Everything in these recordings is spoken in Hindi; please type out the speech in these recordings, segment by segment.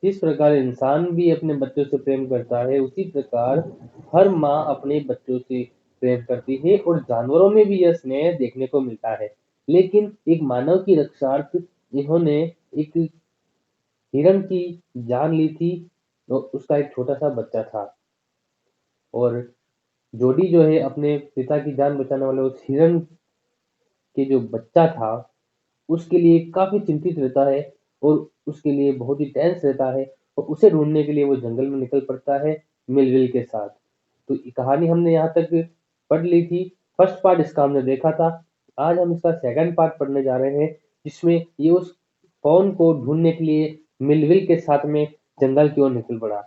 जिस प्रकार इंसान भी अपने बच्चों से प्रेम करता है, उसी प्रकार हर माँ अपने बच्चों से प्रेम करती है और जानवरों में भी यह स्नेह देखने को मिलता है। लेकिन एक मानव की रक्षार्थ इन्होंने एक हिरण की जान ली थी। तो उसका एक छोटा सा बच्चा था और जोडी जो है अपने पिता की जान बचाने वाले उस हिरण के जो बच्चा था उसके लिए काफ़ी चिंतित रहता है और उसके लिए बहुत ही टेंस रहता है और उसे ढूँढने के लिए वो जंगल में निकल पड़ता है मिलविल के साथ। तो ये कहानी हमने यहाँ तक पढ़ ली थी। फर्स्ट पार्ट इसका हमने देखा था। आज हम इसका सेकंड पार्ट पढ़ने जा रहे हैं जिसमें ये उस फ़ॉन को ढूँढने के लिए मिलविल के साथ में जंगल की ओर निकल पड़ा।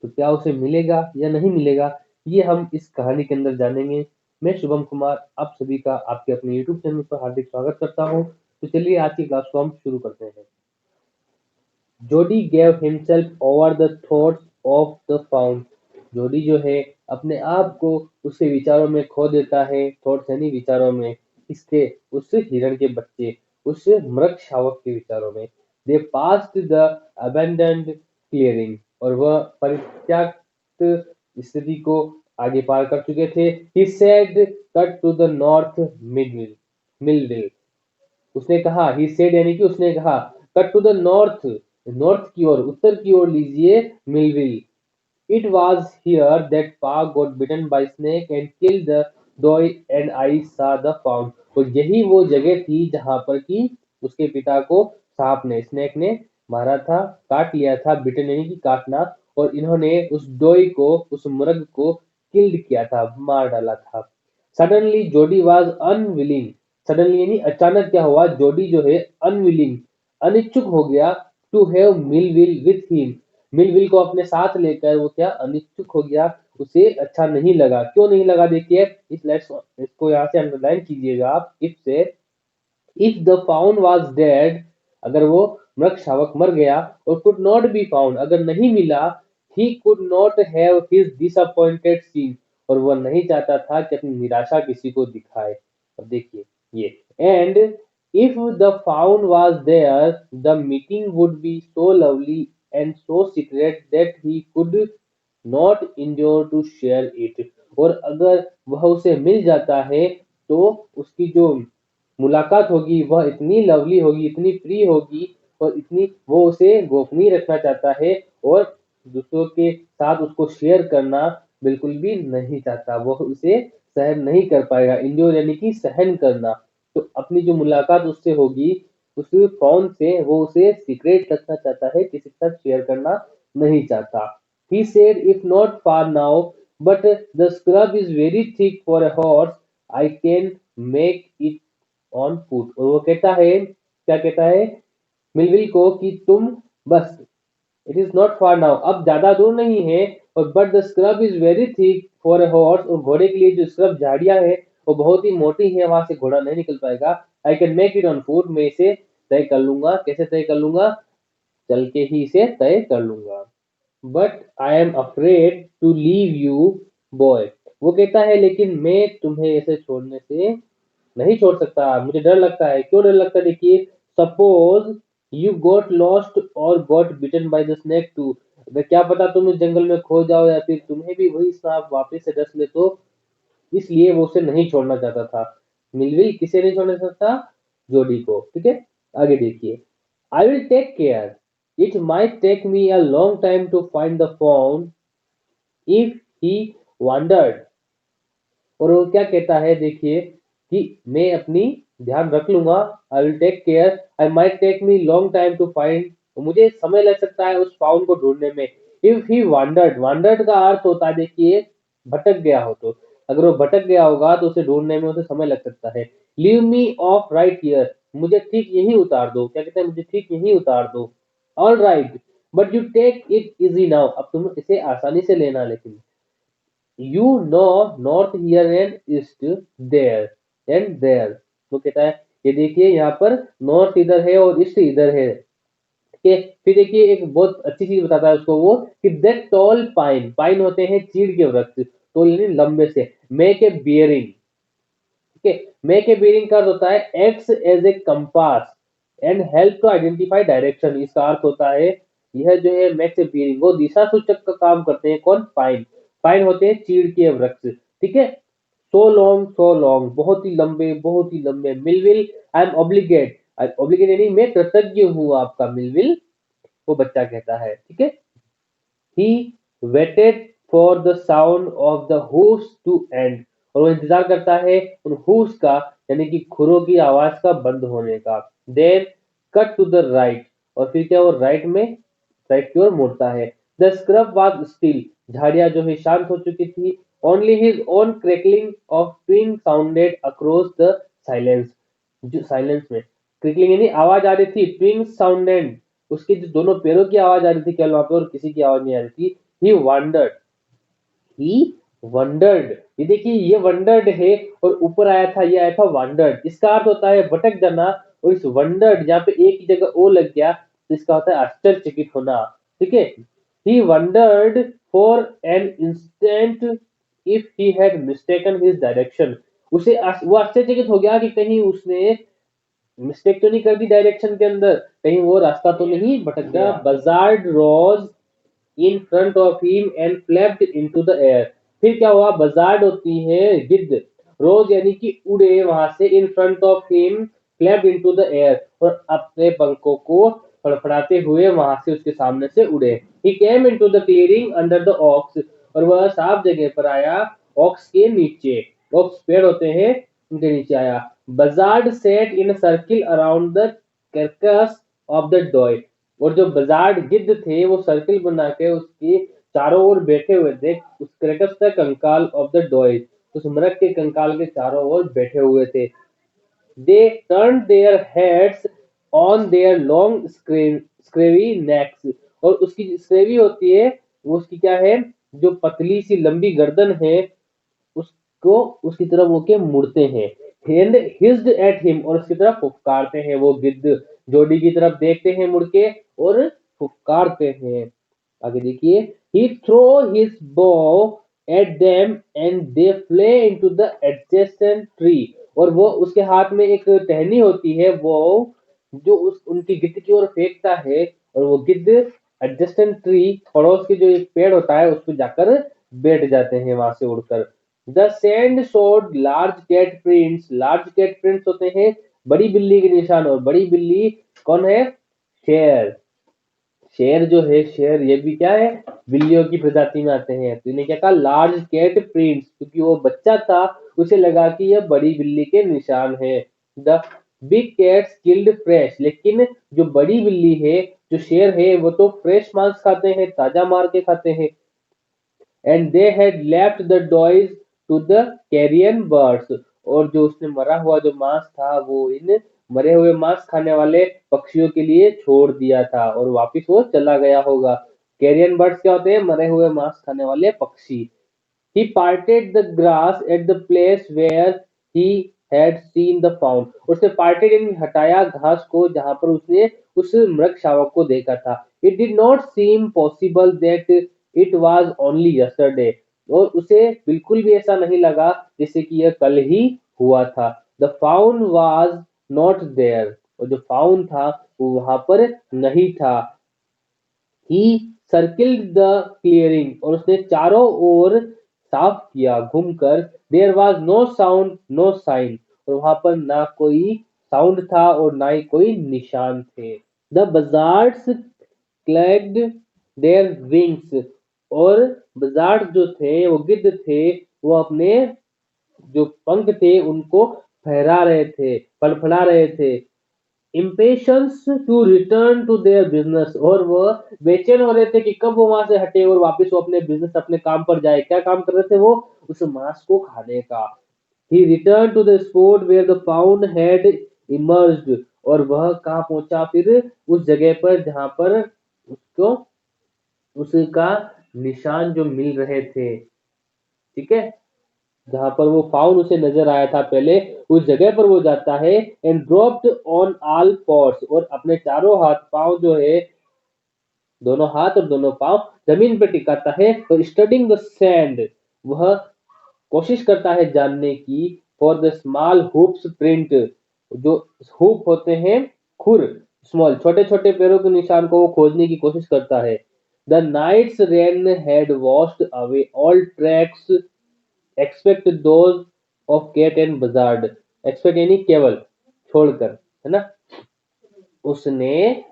तो क्या उसे मिलेगा या नहीं मिलेगा, ये हम इस कहानी के अंदर जानेंगे। मैं शुभम कुमार आप सभी का आपके अपने यूट्यूब चैनल पर हार्दिक स्वागत करता हूँ। तो चलिए आज की क्लास को हम शुरू करते हैं। जोडी gave himself over the thoughts of the found। जोडी जो है अपने आप को उसके विचारों में खो देता है, थॉट्स यानी विचारों में, इसके उस हिरण के बच्चे, उस मृग शावक के विचारों में। दे पास्ड द अबैंडन्ड क्लियरिंग और वह परित्यक्त स्थिति को आगे पार कर चुके थे। He said cut to the north Millwheel. उसने कहा ही सेड यानी कि उसने कहा cut to the north, north की ओर, उत्तर की ओर लीजिए Millwheel. It was here that Pa got bitten by snake and killed the doe and I saw the found. और यही वो जगह थी जहां पर कि उसके पिता को सांप ने, स्नेक ने मारा था, काट लिया था, बिटन यानी कि काटना, और इन्होंने उस डॉय को, उस मुर्ग को किल्ड किया था, मार डाला था। सडनली जोडी वाज अनविलिंग। सडनली यानी अचानक क्या हुआ, जोडी जो है अनविलिंग, अनिच्छुक हो गया to have Millwheel with him. Millwheel को अपने साथ लेकर वो क्या अनिच्छुक हो गया, उसे अच्छा नहीं लगा। क्यों नहीं लगा देखिए, इस लेट्स इसको यहाँ से अंडरलाइन कीजिएगा आप। इफ से if the fawn was dead, अगर वो मृग शावक मर गया, और कुड नॉट बी फाउंड, अगर नहीं मिला, ही could not have his disappointed seen, और वह नहीं चाहता था कि अपनी निराशा किसी को दिखाए। अब देखिए ये, and if the fawn was there the meeting would be so lovely and so secret that he could not endure to share it. और अगर वह उसे मिल जाता है तो उसकी जो मुलाकात होगी वह इतनी लवली होगी, इतनी प्रिय होगी, और इतनी वो उसे गोपनीय रखना चाहता है और दूसरों के साथ उसको शेयर करना बिल्कुल भी नहीं चाहता। वह उसे सहन नहीं कर पाएगा। इंड्योर यानी कि सहन करना। तो अपनी जो मुलाकात उससे होगी, उस फ़ोन से, वो उसे सीक्रेट रखना चाहता है, किसी के साथ शेयर करना नहीं चाहता। He said, if not far now, but the scrub is very thick for a horse, I can make it on foot। और वो कहता है, क्या कहता है मिलविल को कि तुम बस, it is not far now, अब ज्यादा दूर नहीं है, और but the scrub is very thick for a horse, और घोड़े के लिए जो स्क्रब झाड़ियां है वो बहुत ही मोटी है, वहां से घोड़ा नहीं निकल पाएगा। I can make it on foot, मैं इसे तय कर लूंगा। कैसे तय कर लूंगा, चल के ही इसे तय कर लूंगा। But I am afraid to leave you boy. वो कहता है लेकिन मैं तुम्हें ऐसे छोड़ने से नहीं छोड़ सकता, मुझे डर लगता है। क्यों डर लगता है देखिए, सपोज यू गॉट लॉस्ट और got bitten by the snake too. अगर क्या पता तुम इस जंगल में खो जाओ या फिर तुम्हें भी वही सांप वापस से डस ले, तो इसलिए वो उसे नहीं छोड़ना चाहता था। मिलविल किसे नहीं छोड़ना चाहता, जोडी को। ठीक है, आगे देखिए। I will take care, it might take me a long time to find the fawn if he wandered. और वो क्या कहता है देखिए कि मैं अपनी ध्यान रख लूंगा, I will take care, I might take me long time to find, मुझे समय लग सकता है उस फाउंड को ढूंढने में। इफ ही वांडर्ड, वांडर्ड का अर्थ होता है देखिए भटक गया हो, तो अगर वो भटक गया होगा तो उसे ढूंढने में उसे समय लग सकता है। Leave me of right here, मुझे ठीक यही उतार दो। क्या कहते हैं, मुझे ठीक यही उतार दो। All right, but you take it easy now, अब तुम इसे आसानी से लेना, लेकिन you know north here and east there and there. तो कहता है ये देखिए यहाँ पर नॉर्थ इधर है और ईस्ट इधर है। ठीक है, फिर देखिए एक बहुत अच्छी चीज बताता है उसको वो, कि दैट टॉल पाइन, पाइन होते हैं चीड़ के वृक्ष, तो यानी लंबे से, मेक ए बियरिंग। ठीक है, मेक ए बियरिंग का अर्थ होता है acts as a compass and help to identify direction. इसका अर्थ होता है यह जो है मैक्स अपीयरिंग, वो दिशा सूचक का काम करते हैं। कौन? पाइन। पाइन होते हैं चीड़ के वृक्ष, ठीक है। सो लॉन्ग, बहुत ही लंबे। Millville, I am obligate, obligate यानी मैं कृतज्ञ हूँ आपका, मिलविल वो बच्चा कहता है, ठीक है। He waited for the sound of the hoofs to end, और वो इंतजार करता है उन hooves का, यानी कि खुरों की आवाज का बंद होने का। Then cut to the right, और फिर क्या वो राइट की ओर मुड़ता है। The scrub was still, झाड़ियां जो है शांत हो चुकी थी। Only his own crackling of twig sounded across the silence, जो साइलेंस में क्रिकलिंग यानी आवाज आ रही थी। ट्विंग साउंडेड, उसके जो दोनों पैरों की आवाज आ रही थी केवल वहां पे, और किसी की आवाज नहीं आ रही थी। ही वंडर्ड, ही वंडर्ड, ये देखिए ये वंडर्ड है, और ऊपर आया था, ये आया था वंडर्ड। इसका अर्थ होता है भटक जाना, और इस वंडर्ड जहाँ पे एक ही जगह ओ लग गया तो इसका होता है आश्चर्यचकित होना, ठीक है। He wondered for an instant if he had mistaken his direction, वो आश्चर्यचकित हो गया कि कहीं उसने मिस्टेक तो नहीं कर दी डायरेक्शन के अंदर, कहीं वो रास्ता तो नहीं भटक गया। Buzzard rose in front of him and flapped into the air, फिर क्या हुआ? बजार्ड होती है गिद्ध, रोज यानी कि उड़े वहां से, इन front of him flapped into the air, और अपने पंखों को फड़फड़ाते हुए वहां से उसके सामने से उड़े। He came into the clearing under the oaks, और वह साफ जगह पर आया ऑक्स के नीचे, ऑक्स पेड़ होते हैं उनके नीचे आया। Buzzard sat in circle around the carcass of the doe, और जो बजार्ड गिद्ध थे वो सर्किल बना के उसके चारों ओर बैठे हुए थे। उस क्रेटस का कंकाल ऑफ द डॉय, उस मृग के कंकाल के चारों ओर बैठे हुए थे। They turned their heads on their long scrawny necks, और उसकी स्क्रेवी होती है वो उसकी क्या है, जो पतली सी लंबी गर्दन है उसको उसकी तरफ होके मुड़ते हैं। एंड हिज्ड एट हिम, और उसकी तरफ फुफकारते हैं। वो गिद्ध जोड़ी की तरफ देखते हैं मुड़ के और फुफकारते हैं। आगे देखिए, he threw his bow at them and they flew into the adjacent tree, और वो उसके हाथ में एक टहनी होती है, वो जो उस उनकी गिद्ध की ओर फेंकता है, और वो गिद्ध एडजेस्टेंट ट्री, पड़ोस के जो एक पेड़ होता है उस पर जाकर बैठ जाते हैं वहां से उड़कर। The sand showed large cat prints होते हैं बड़ी बिल्ली के निशान, और बड़ी बिल्ली कौन है? शेर। शेर जो है, शेर ये भी क्या है? बिल्लियों की प्रजाति में आते हैं। तो इन्हें क्या कहा? लार्ज कैट प्रिंट्स, क्योंकि वो बच्चा था उसे लगा कि यह बड़ी बिल्ली के निशान है। The big cats killed fresh, लेकिन जो बड़ी बिल्ली है, जो शेर है, वो तो फ्रेश मांस खाते हैं, ताजा मार के खाते हैं। And they had left the doe's to the carrion birds, और जो उसने मरा हुआ जो मांस था वो इन मरे हुए मांस खाने वाले पक्षियों के लिए छोड़ दिया था, और वापिस वो चला गया होगा। कैरियन बर्ड्स क्या होते हैं? मरे हुए मांस खाने वाले पक्षी। He parted the grass at the place where he had seen the fawn, उसने parted यानी हटाया घास को जहां पर उसने उस मृग शावक को देखा था। It did not seem possible that it was only yesterday, और उसे बिल्कुल भी ऐसा नहीं लगा जैसे कि यह कल ही हुआ था। The fawn was not there, और जो fawn था वो वहां पर नहीं था। ही सर्किल्ड द क्लियरिंग, और उसने चारों ओर साफ किया घूमकर। There was no sound no sign, और वहां पर ना कोई साउंड था और ना ही कोई निशान थे। द बजार्ड्स क्लैग्ड देयर विंग्स, और बजार्ड जो थे वो गिद्ध थे, वो अपने जो पंख थे उनको फहरा रहे थे, फड़फड़ा रहे थे। Impatience to return to their business, और वह बेचैन हो रहे थे कि कब वो वहां से हटे और वापस वो अपने बिजनेस अपने काम पर जाए। क्या काम कर रहे थे वो? उस मांस को खाने का। He returned to the spot where the fawn had emerged, और वह कहाँ पहुंचा? फिर उस जगह पर जहां पर उसको उसका निशान जो मिल रहे थे, ठीक है, जहां पर वो फाउन उसे नजर आया था पहले, उस जगह पर वो जाता है। And dropped on all force, और अपने चारों हाथ पांव जो है, दोनों हाथ और दोनों पांव जमीन पर टिकाता है, और स्टडिंग द सैंड, वह कोशिश करता है जानने की, for the small hoops print, जो हुप होते हैं खुर, स्मॉल, छोटे-छोटे पैरों के निशान को वो खोजने की कोशिश करता है। The night's rain had washed away all tracks except those of cat and buzzard. Except यानी केवल, छोड़कर, है ना? उसने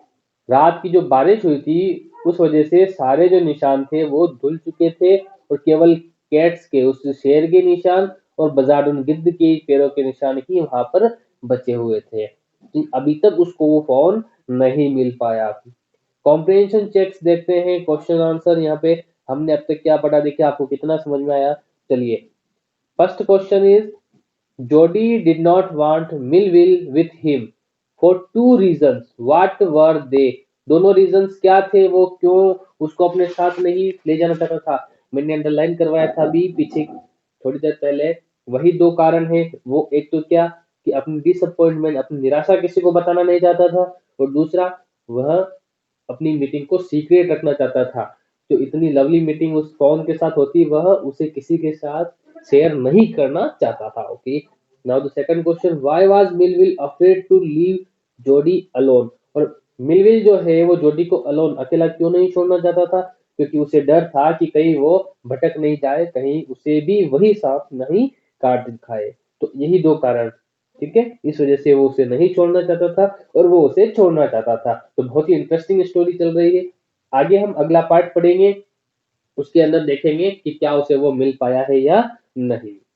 रात की जो बारिश हुई थी उस वजह से सारे जो निशान थे वो धुल चुके थे और केवल कैट्स के, उस शेर के निशान और बजार्ड उन गिद्ध के पैरों के निशान ही वहां पर बचे हुए थे। अभी तक उसको वो फोन नहीं मिल पाया। कॉम्प्रिहेंशन चेक्स देखते हैं, क्वेश्चन आंसर। यहाँ पे हमने अब तक क्या पढ़ा, देखिए आपको कितना समझ में आया। चलिए, first question is Jody did not want Millwheel with him for two reasons, what were they? दोनों रीजंस क्या थे, वो क्यों उसको अपने साथ नहीं ले जाना चाहता था? मैंने अंडरलाइन करवाया था अभी पीछे थोड़ी देर पहले। वही दो कारण है। वो एक तो क्या कि अपनी डिसअपॉइंटमेंट, अपनी निराशा किसी को बताना नहीं चाहता था, और दूसरा वह अपनी मीटिंग को सीक्रेट रखना चाहता था। जो इतनी लवली मीटिंग उस कौन के साथ होती, वह उसे किसी के साथ शेयर नहीं करना चाहता था। Okay, now the second question, why was Millwheel afraid to leave Jody alone? और मिलविल जो है वो जोडी को अलोन, अकेला क्यों नहीं छोड़ना चाहता था? क्योंकि उसे डर था कि कहीं वो भटक नहीं जाए, कहीं उसे भी वही सांप नहीं काट खाए। तो यही दो कारण, ठीक है, इस वजह से वो उसे नहीं छोड़ना चाहता था और वो उसे छोड़ना चाहता था। तो बहुत ही इंटरेस्टिंग स्टोरी चल रही है। आगे हम अगला पार्ट पढ़ेंगे, उसके अंदर देखेंगे कि क्या उसे वो मिल पाया है या नहीं।